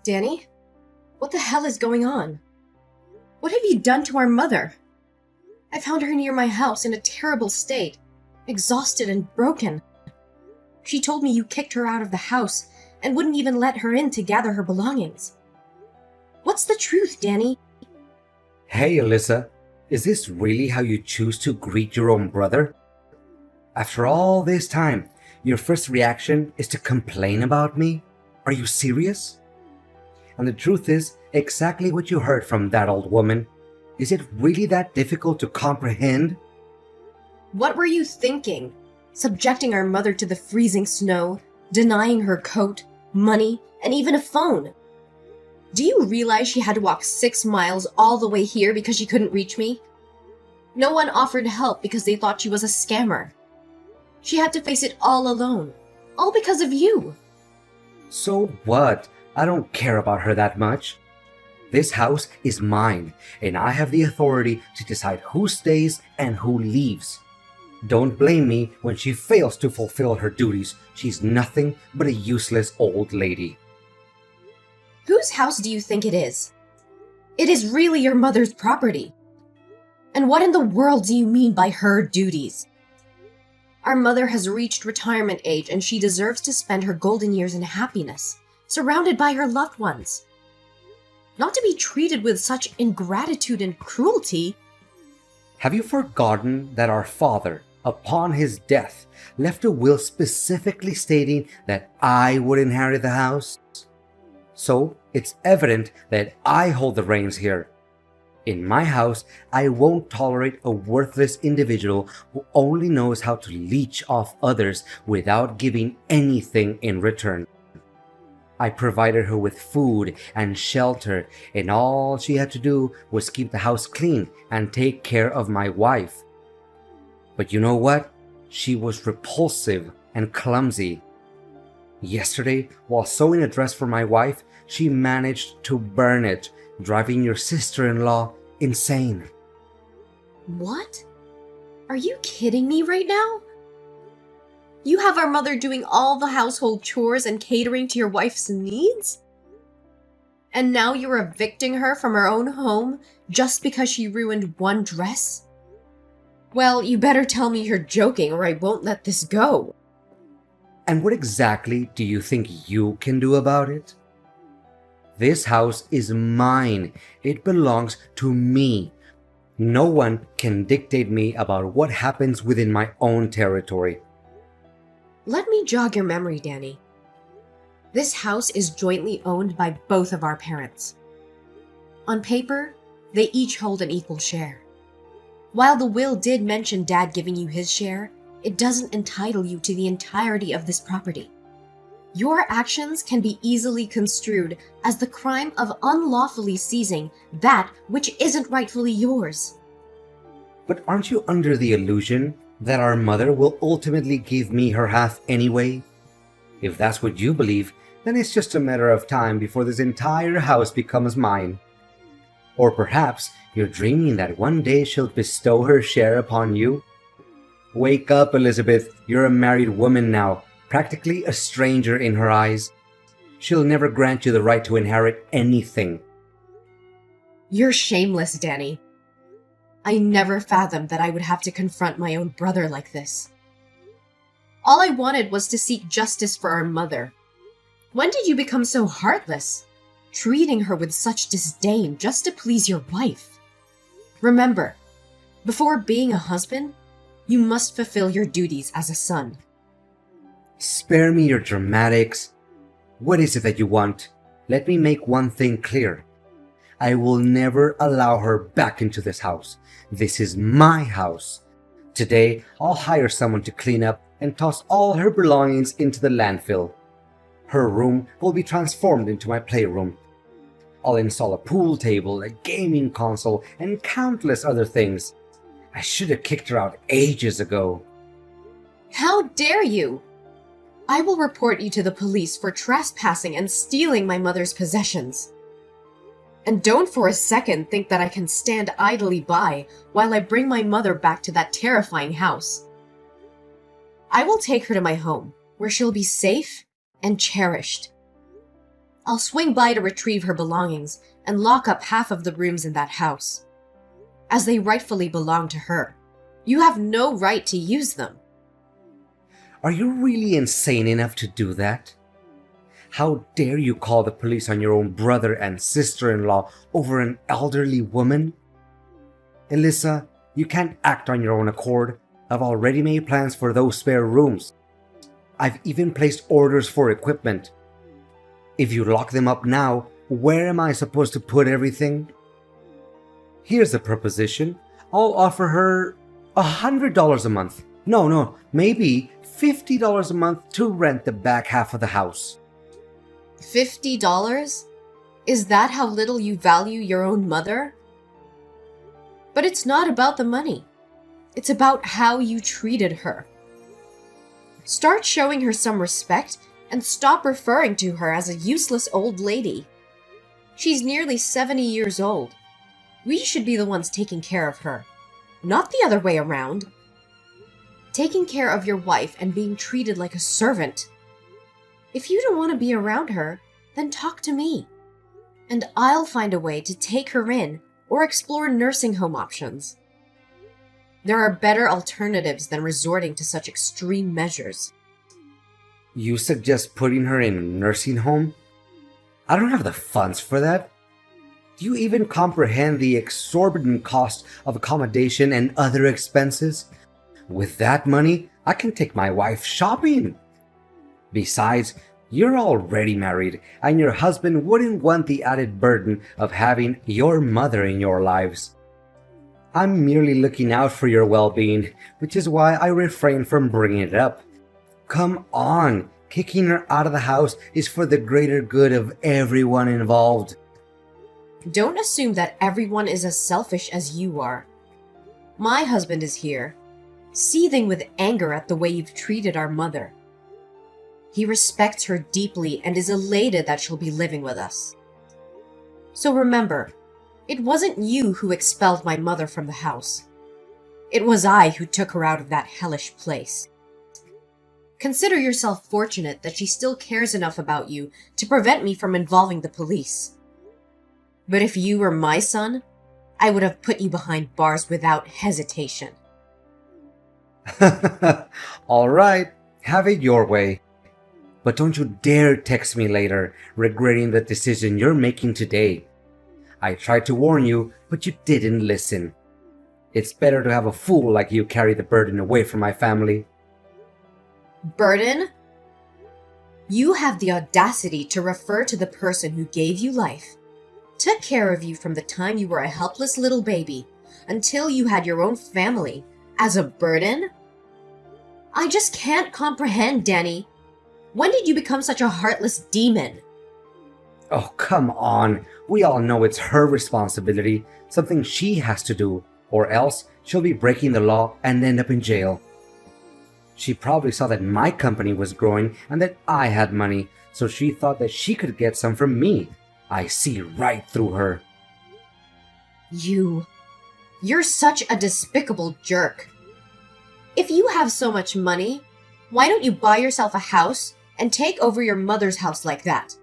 Danny, what the hell is going on? What have you done to our mother? I found her near my house in a terrible state, exhausted and broken. She told me you kicked her out of the house and wouldn't even let her in to gather her belongings. What's the truth, Danny? Hey, Alyssa, is this really how you choose to greet your own brother? After all this time, your first reaction is to complain about me? Are you serious? And the truth is exactly what you heard from that old woman. Is it really that difficult to comprehend? What were you thinking? Subjecting our mother to the freezing snow, denying her coat, money, and even a phone. Do you realize she had to walk 6 miles all the way here because she couldn't reach me? No one offered help because they thought she was a scammer. She had to face it all alone, all because of you. So what? I don't care about her that much. This house is mine, and I have the authority to decide who stays and who leaves. Don't blame me when she fails to fulfill her duties. She's nothing but a useless old lady. Whose house do you think it is? It is really your mother's property. And what in the world do you mean by her duties? Our mother has reached retirement age and she deserves to spend her golden years in happiness, surrounded by her loved ones. Not to be treated with such ingratitude and cruelty. Have you forgotten that our father, upon his death, left a will specifically stating that I would inherit the house? So it's evident that I hold the reins here. In my house, I won't tolerate a worthless individual who only knows how to leech off others without giving anything in return. I provided her with food and shelter, and all she had to do was keep the house clean and take care of my wife. But you know what? She was repulsive and clumsy. Yesterday, while sewing a dress for my wife, she managed to burn it, driving your sister-in-law insane. What? Are you kidding me right now? You have our mother doing all the household chores and catering to your wife's needs? And now you're evicting her from her own home just because she ruined one dress? Well, you better tell me you're joking or I won't let this go. And what exactly do you think you can do about it? This house is mine. It belongs to me. No one can dictate me about what happens within my own territory. Let me jog your memory, Danny. This house is jointly owned by both of our parents. On paper, they each hold an equal share. While the will did mention Dad giving you his share, it doesn't entitle you to the entirety of this property. Your actions can be easily construed as the crime of unlawfully seizing that which isn't rightfully yours. But aren't you under the illusion that our mother will ultimately give me her half anyway? If that's what you believe, then it's just a matter of time before this entire house becomes mine. Or perhaps you're dreaming that one day she'll bestow her share upon you. Wake up, Elizabeth. You're a married woman now, practically a stranger in her eyes. She'll never grant you the right to inherit anything. You're shameless, Danny. I never fathomed that I would have to confront my own brother like this. All I wanted was to seek justice for our mother. When did you become so heartless, treating her with such disdain just to please your wife? Remember, before being a husband, you must fulfill your duties as a son. Spare me your dramatics. What is it that you want? Let me make one thing clear. I will never allow her back into this house. This is my house. Today, I'll hire someone to clean up and toss all her belongings into the landfill. Her room will be transformed into my playroom. I'll install a pool table, a gaming console, and countless other things. I should have kicked her out ages ago. How dare you! I will report you to the police for trespassing and stealing my mother's possessions. And don't for a second think that I can stand idly by while I bring my mother back to that terrifying house. I will take her to my home, where she'll be safe and cherished. I'll swing by to retrieve her belongings and lock up half of the rooms in that house, as they rightfully belong to her. You have no right to use them. Are you really insane enough to do that? How dare you call the police on your own brother and sister-in-law over an elderly woman? Alyssa, you can't act on your own accord. I've already made plans for those spare rooms. I've even placed orders for equipment. If you lock them up now, where am I supposed to put everything? Here's a proposition. I'll offer her $100 a month. No, maybe $50 a month to rent the back half of the house. $50? Is that how little you value your own mother? But it's not about the money. It's about how you treated her. Start showing her some respect and stop referring to her as a useless old lady. She's nearly 70 years old. We should be the ones taking care of her, not the other way around. Taking care of your wife and being treated like a servant. If you don't want to be around her, then talk to me, and I'll find a way to take her in or explore nursing home options. There are better alternatives than resorting to such extreme measures. You suggest putting her in a nursing home? I don't have the funds for that. Do you even comprehend the exorbitant cost of accommodation and other expenses? With that money, I can take my wife shopping. Besides, you're already married, and your husband wouldn't want the added burden of having your mother in your lives. I'm merely looking out for your well-being, which is why I refrain from bringing it up. Come on, kicking her out of the house is for the greater good of everyone involved. Don't assume that everyone is as selfish as you are. My husband is here, seething with anger at the way you've treated our mother. He respects her deeply and is elated that she'll be living with us. So remember, it wasn't you who expelled my mother from the house. It was I who took her out of that hellish place. Consider yourself fortunate that she still cares enough about you to prevent me from involving the police. But if you were my son, I would have put you behind bars without hesitation. All right, have it your way. But don't you dare text me later, regretting the decision you're making today. I tried to warn you, but you didn't listen. It's better to have a fool like you carry the burden away from my family. Burden? You have the audacity to refer to the person who gave you life, took care of you from the time you were a helpless little baby until you had your own family, as a burden? I just can't comprehend, Danny. When did you become such a heartless demon? Oh, come on. We all know it's her responsibility, something she has to do, or else she'll be breaking the law and end up in jail. She probably saw that my company was growing and that I had money, so she thought that she could get some from me. I see right through her. You're such a despicable jerk. If you have so much money, why don't you buy yourself a house and take over your mother's house like that?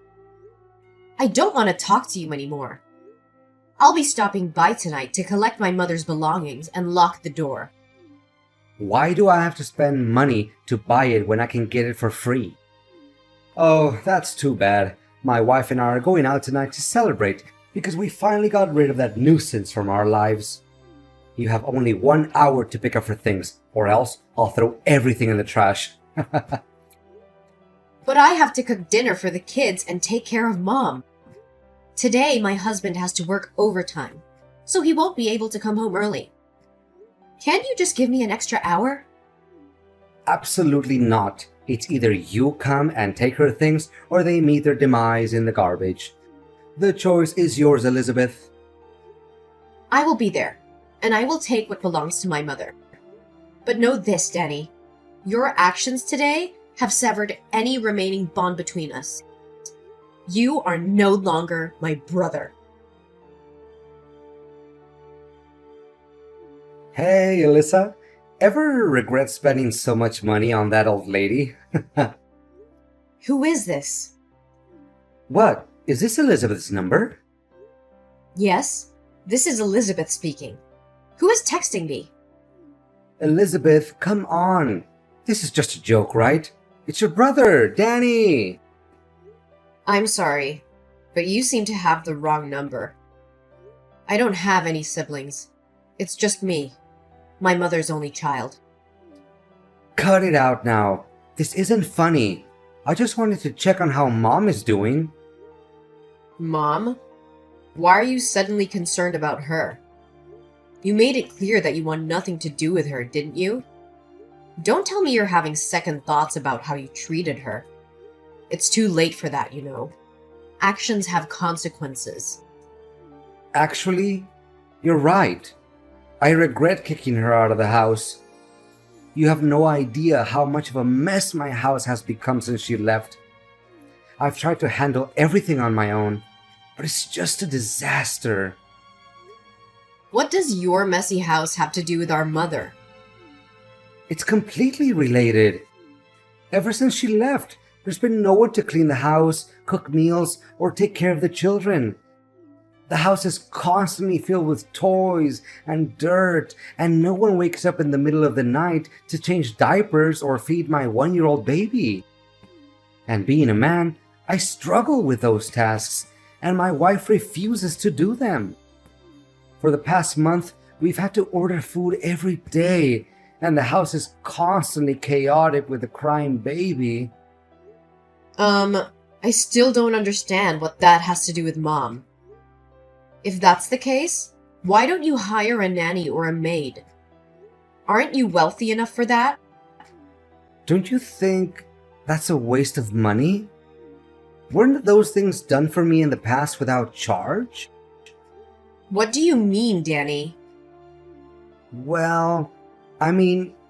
I don't want to talk to you anymore. I'll be stopping by tonight to collect my mother's belongings and lock the door. Why do I have to spend money to buy it when I can get it for free? Oh, that's too bad. My wife and I are going out tonight to celebrate because we finally got rid of that nuisance from our lives. You have only 1 hour to pick up her things, or else I'll throw everything in the trash. But I have to cook dinner for the kids and take care of Mom. Today, my husband has to work overtime, so he won't be able to come home early. Can't you just give me an extra hour? Absolutely not. It's either you come and take her things, or they meet their demise in the garbage. The choice is yours, Elizabeth. I will be there, and I will take what belongs to my mother. But know this, Danny. Your actions today have severed any remaining bond between us. You are no longer my brother. Hey, Alyssa. Ever regret spending so much money on that old lady? Who is this? What? Is this Elizabeth's number? Yes, this is Elizabeth speaking. Who is texting me? Elizabeth, come on. This is just a joke, right? It's your brother, Danny. I'm sorry, but you seem to have the wrong number. I don't have any siblings. It's just me, my mother's only child. Cut it out now. This isn't funny. I just wanted to check on how Mom is doing. Mom? Why are you suddenly concerned about her? You made it clear that you want nothing to do with her, didn't you? Don't tell me you're having second thoughts about how you treated her. It's too late for that, you know. Actions have consequences. Actually, you're right. I regret kicking her out of the house. You have no idea how much of a mess my house has become since she left. I've tried to handle everything on my own, but it's just a disaster. What does your messy house have to do with our mother? It's completely related. Ever since she left, there's been no one to clean the house, cook meals, or take care of the children. The house is constantly filled with toys and dirt, and no one wakes up in the middle of the night to change diapers or feed my 1-year-old baby. And being a man, I struggle with those tasks, and my wife refuses to do them. For the past month, we've had to order food every day, and the house is constantly chaotic with a crying baby. I still don't understand what that has to do with Mom. If that's the case, why don't you hire a nanny or a maid? Aren't you wealthy enough for that? Don't you think that's a waste of money? Weren't those things done for me in the past without charge? What do you mean, Danny? Well,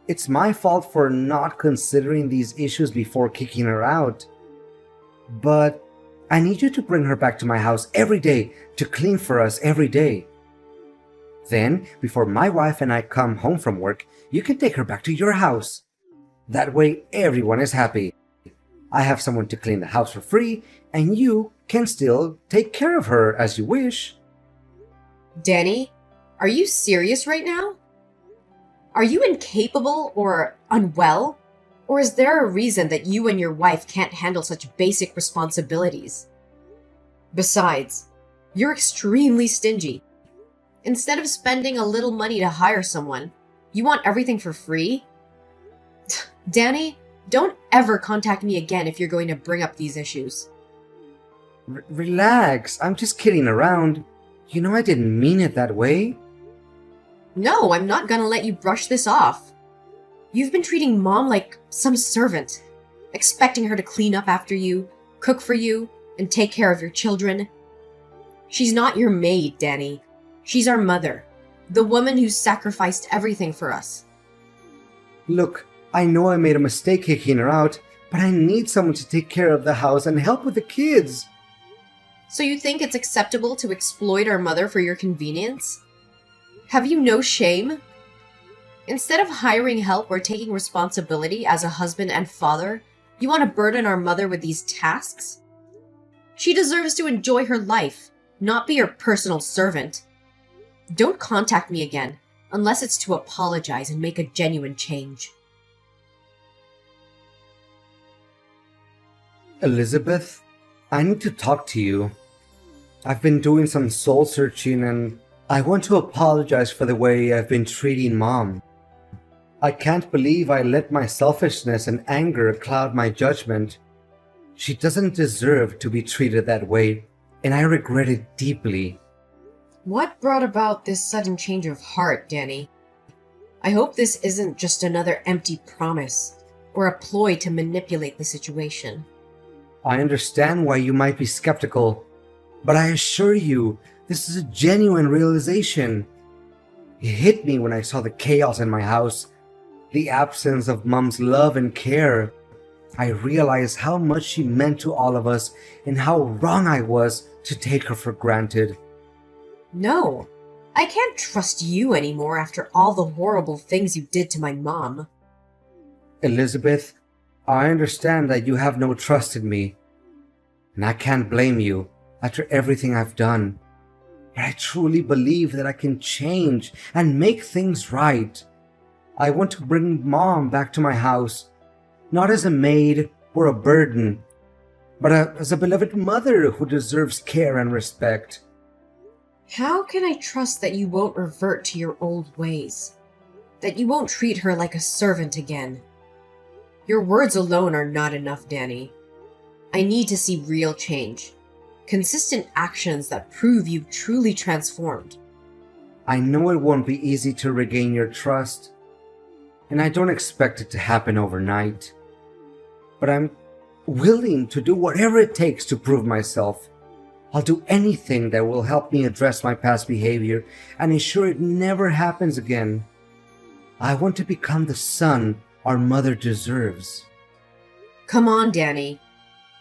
it's my fault for not considering these issues before kicking her out. But I need you to bring her back to my house every day to clean for us every day. Then, before my wife and I come home from work, you can take her back to your house. That way, everyone is happy. I have someone to clean the house for free, and you can still take care of her as you wish. Danny, are you serious right now? Are you incapable or unwell? Or is there a reason that you and your wife can't handle such basic responsibilities? Besides, you're extremely stingy. Instead of spending a little money to hire someone, you want everything for free? Danny, don't ever contact me again if you're going to bring up these issues. Relax, I'm just kidding around. You know I didn't mean it that way. No, I'm not gonna let you brush this off. You've been treating Mom like some servant, expecting her to clean up after you, cook for you, and take care of your children. She's not your maid, Danny. She's our mother, the woman who sacrificed everything for us. Look, I know I made a mistake kicking her out, but I need someone to take care of the house and help with the kids. So you think it's acceptable to exploit our mother for your convenience? Have you no shame? Instead of hiring help or taking responsibility as a husband and father, you want to burden our mother with these tasks? She deserves to enjoy her life, not be your personal servant. Don't contact me again, unless it's to apologize and make a genuine change. Elizabeth, I need to talk to you. I've been doing some soul searching and I want to apologize for the way I've been treating Mom. I can't believe I let my selfishness and anger cloud my judgment. She doesn't deserve to be treated that way, and I regret it deeply. What brought about this sudden change of heart, Danny? I hope this isn't just another empty promise or a ploy to manipulate the situation. I understand why you might be skeptical, but I assure you, this is a genuine realization. It hit me when I saw the chaos in my house, the absence of Mom's love and care. I realized how much she meant to all of us and how wrong I was to take her for granted. No, I can't trust you anymore after all the horrible things you did to my mom. Elizabeth, I understand that you have no trust in me, and I can't blame you. after everything I've done. But I truly believe that I can change and make things right. I want to bring Mom back to my house, not as a maid or a burden, but as a beloved mother who deserves care and respect. How can I trust that you won't revert to your old ways? That you won't treat her like a servant again? Your words alone are not enough, Danny. I need to see real change. Consistent actions that prove you've truly transformed. I know it won't be easy to regain your trust, and I don't expect it to happen overnight. But I'm willing to do whatever it takes to prove myself. I'll do anything that will help me address my past behavior and ensure it never happens again. I want to become the son our mother deserves. Come on, Danny.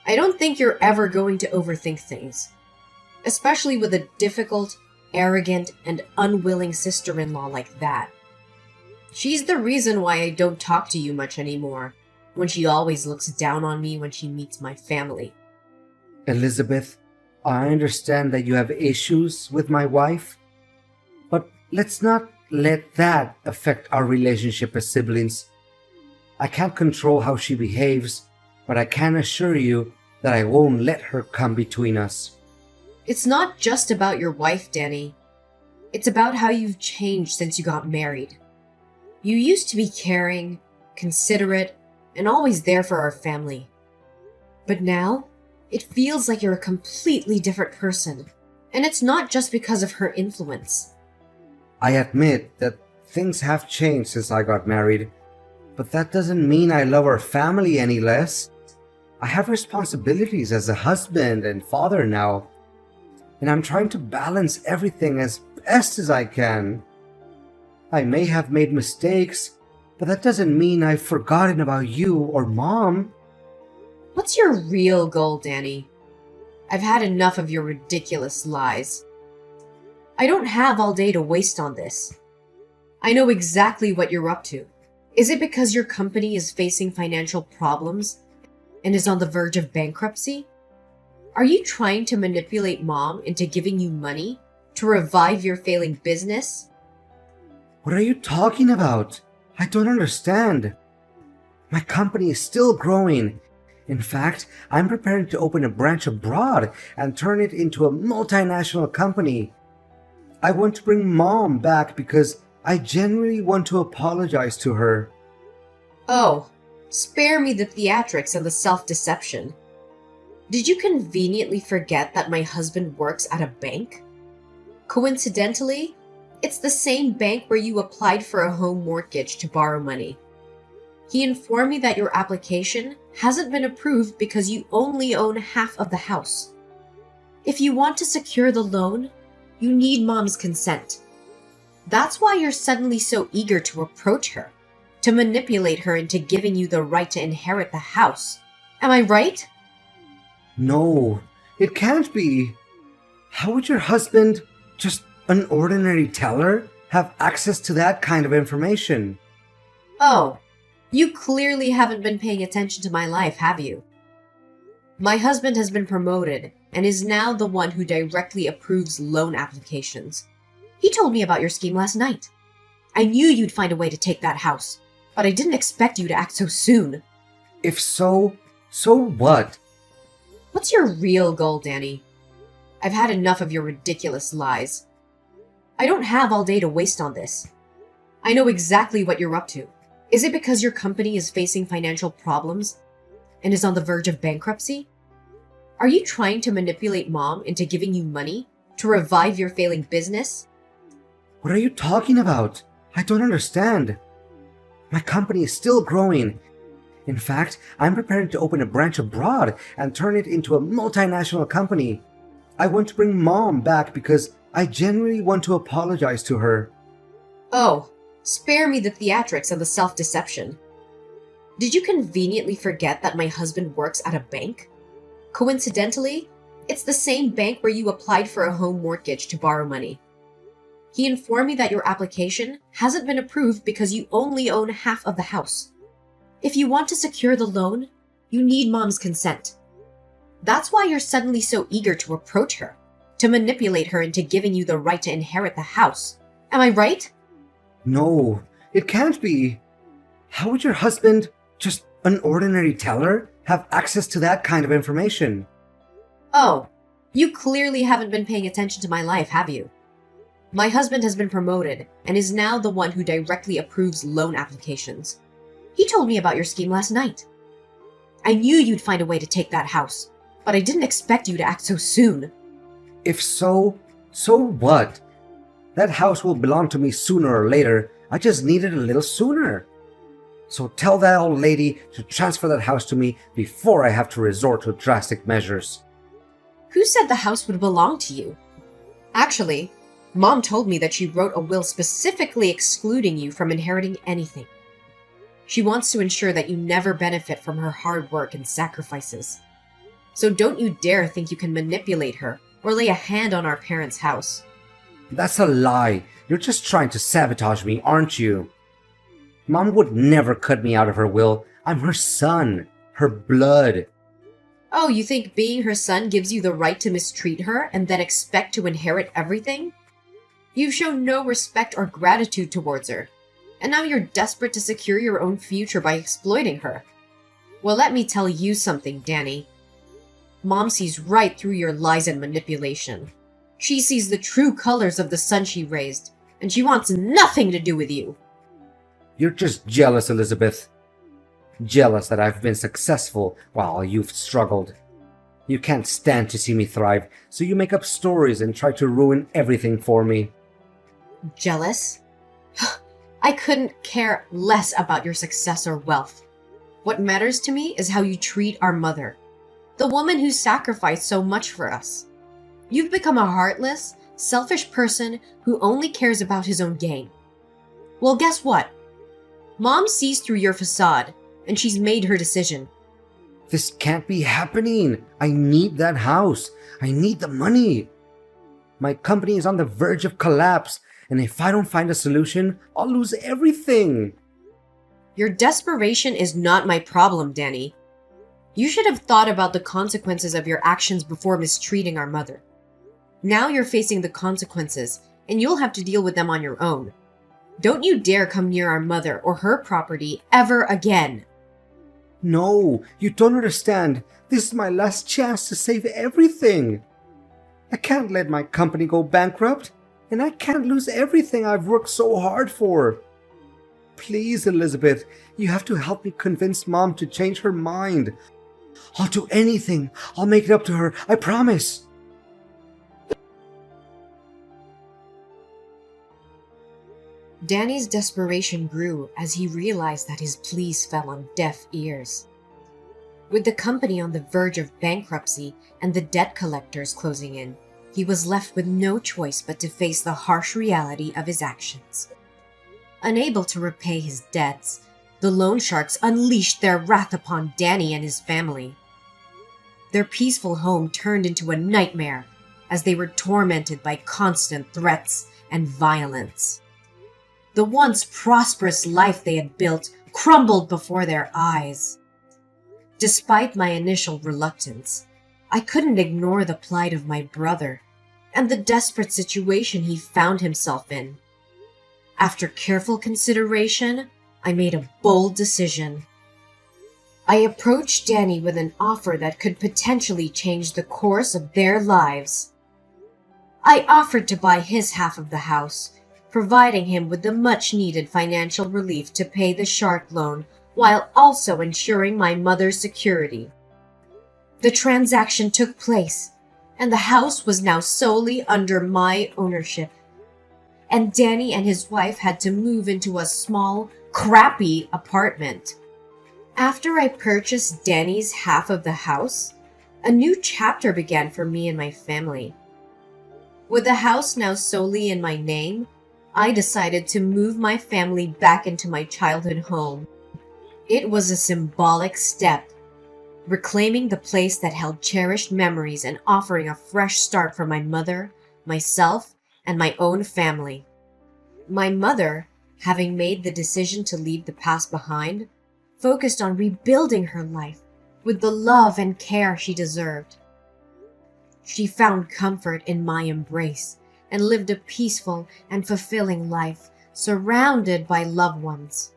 I don't think you're ever going to overthink things. Especially with a difficult, arrogant, and unwilling sister-in-law like that. She's the reason why I don't talk to you much anymore, when she always looks down on me when she meets my family. Elizabeth, I understand that you have issues with my wife, but let's not let that affect our relationship as siblings. I can't control how she behaves, but I can assure you that I won't let her come between us. It's not just about your wife, Danny. It's about how you've changed since you got married. You used to be caring, considerate, and always there for our family. But now, it feels like you're a completely different person. And it's not just because of her influence. I admit that things have changed since I got married, but that doesn't mean I love our family any less. I have responsibilities as a husband and father now, and I'm trying to balance everything as best as I can. I may have made mistakes, but that doesn't mean I've forgotten about you or Mom. What's your real goal, Danny? I've had enough of your ridiculous lies. I don't have all day to waste on this. I know exactly what you're up to. Is it because your company is facing financial problems and is on the verge of bankruptcy? Are you trying to manipulate Mom into giving you money to revive your failing business? What are you talking about? I don't understand. My company is still growing. In fact, I'm preparing to open a branch abroad and turn it into a multinational company. I want to bring Mom back because I genuinely want to apologize to her. Oh, spare me the theatrics and the self-deception. Did you conveniently forget that my husband works at a bank? Coincidentally, it's the same bank where you applied for a home mortgage to borrow money. He informed me that your application hasn't been approved because you only own half of the house. If you want to secure the loan, you need Mom's consent. That's why you're suddenly so eager to approach her, to manipulate her into giving you the right to inherit the house. Am I right? No, it can't be. How would your husband, just an ordinary teller, have access to that kind of information? Oh, you clearly haven't been paying attention to my life, have you? My husband has been promoted and is now the one who directly approves loan applications. He told me about your scheme last night. I knew you'd find a way to take that house, but I didn't expect you to act so soon. If so, so what? What's your real goal, Danny? I've had enough of your ridiculous lies. I don't have all day to waste on this. I know exactly what you're up to. Is it because your company is facing financial problems and is on the verge of bankruptcy? Are you trying to manipulate Mom into giving you money to revive your failing business? What are you talking about? I don't understand. My company is still growing. In fact, I'm preparing to open a branch abroad and turn it into a multinational company. I want to bring Mom back because I genuinely want to apologize to her. Oh, spare me the theatrics and the self-deception. Did you conveniently forget that my husband works at a bank? Coincidentally, it's the same bank where you applied for a home mortgage to borrow money. He informed me that your application hasn't been approved because you only own half of the house. If you want to secure the loan, you need Mom's consent. That's why you're suddenly so eager to approach her, to manipulate her into giving you the right to inherit the house. Am I right? No, it can't be. How would your husband, just an ordinary teller, have access to that kind of information? Oh, you clearly haven't been paying attention to my life, have you? My husband has been promoted and is now the one who directly approves loan applications. He told me about your scheme last night. I knew you'd find a way to take that house, but I didn't expect you to act so soon. If so, so what? That house will belong to me sooner or later. I just need it a little sooner. So tell that old lady to transfer that house to me before I have to resort to drastic measures. Who said the house would belong to you? Actually, Mom told me that she wrote a will specifically excluding you from inheriting anything. She wants to ensure that you never benefit from her hard work and sacrifices. So don't you dare think you can manipulate her or lay a hand on our parents' house. That's a lie. You're just trying to sabotage me, aren't you? Mom would never cut me out of her will. I'm her son, her blood. Oh, you think being her son gives you the right to mistreat her and then expect to inherit everything? You've shown no respect or gratitude towards her, and now you're desperate to secure your own future by exploiting her. Well, let me tell you something, Danny. Mom sees right through your lies and manipulation. She sees the true colors of the son she raised, and she wants nothing to do with you. You're just jealous, Elizabeth. Jealous that I've been successful while you've struggled. You can't stand to see me thrive, so you make up stories and try to ruin everything for me. Jealous? I couldn't care less about your success or wealth. What matters to me is how you treat our mother, the woman who sacrificed so much for us. You've become a heartless, selfish person who only cares about his own gain. Well, guess what? Mom sees through your facade, and she's made her decision. This can't be happening. I need that house. I need the money. My company is on the verge of collapse, and if I don't find a solution, I'll lose everything. Your desperation is not my problem, Danny. You should have thought about the consequences of your actions before mistreating our mother. Now you're facing the consequences, and you'll have to deal with them on your own. Don't you dare come near our mother or her property ever again. No, you don't understand. This is my last chance to save everything. I can't let my company go bankrupt, and I can't lose everything I've worked so hard for. Please, Elizabeth, you have to help me convince Mom to change her mind. I'll do anything. I'll make it up to her. I promise. Danny's desperation grew as he realized that his pleas fell on deaf ears. With the company on the verge of bankruptcy and the debt collectors closing in, he was left with no choice but to face the harsh reality of his actions. Unable to repay his debts, the loan sharks unleashed their wrath upon Danny and his family. Their peaceful home turned into a nightmare as they were tormented by constant threats and violence. The once prosperous life they had built crumbled before their eyes. Despite my initial reluctance, I couldn't ignore the plight of my brother and the desperate situation he found himself in. After careful consideration, I made a bold decision. I approached Danny with an offer that could potentially change the course of their lives. I offered to buy his half of the house, providing him with the much-needed financial relief to pay the shark loan while also ensuring my mother's security. The transaction took place, and the house was now solely under my ownership. And Danny and his wife had to move into a small, crappy apartment. After I purchased Danny's half of the house, a new chapter began for me and my family. With the house now solely in my name, I decided to move my family back into my childhood home. It was a symbolic step, reclaiming the place that held cherished memories and offering a fresh start for my mother, myself, and my own family. My mother, having made the decision to leave the past behind, focused on rebuilding her life with the love and care she deserved. She found comfort in my embrace and lived a peaceful and fulfilling life, surrounded by loved ones.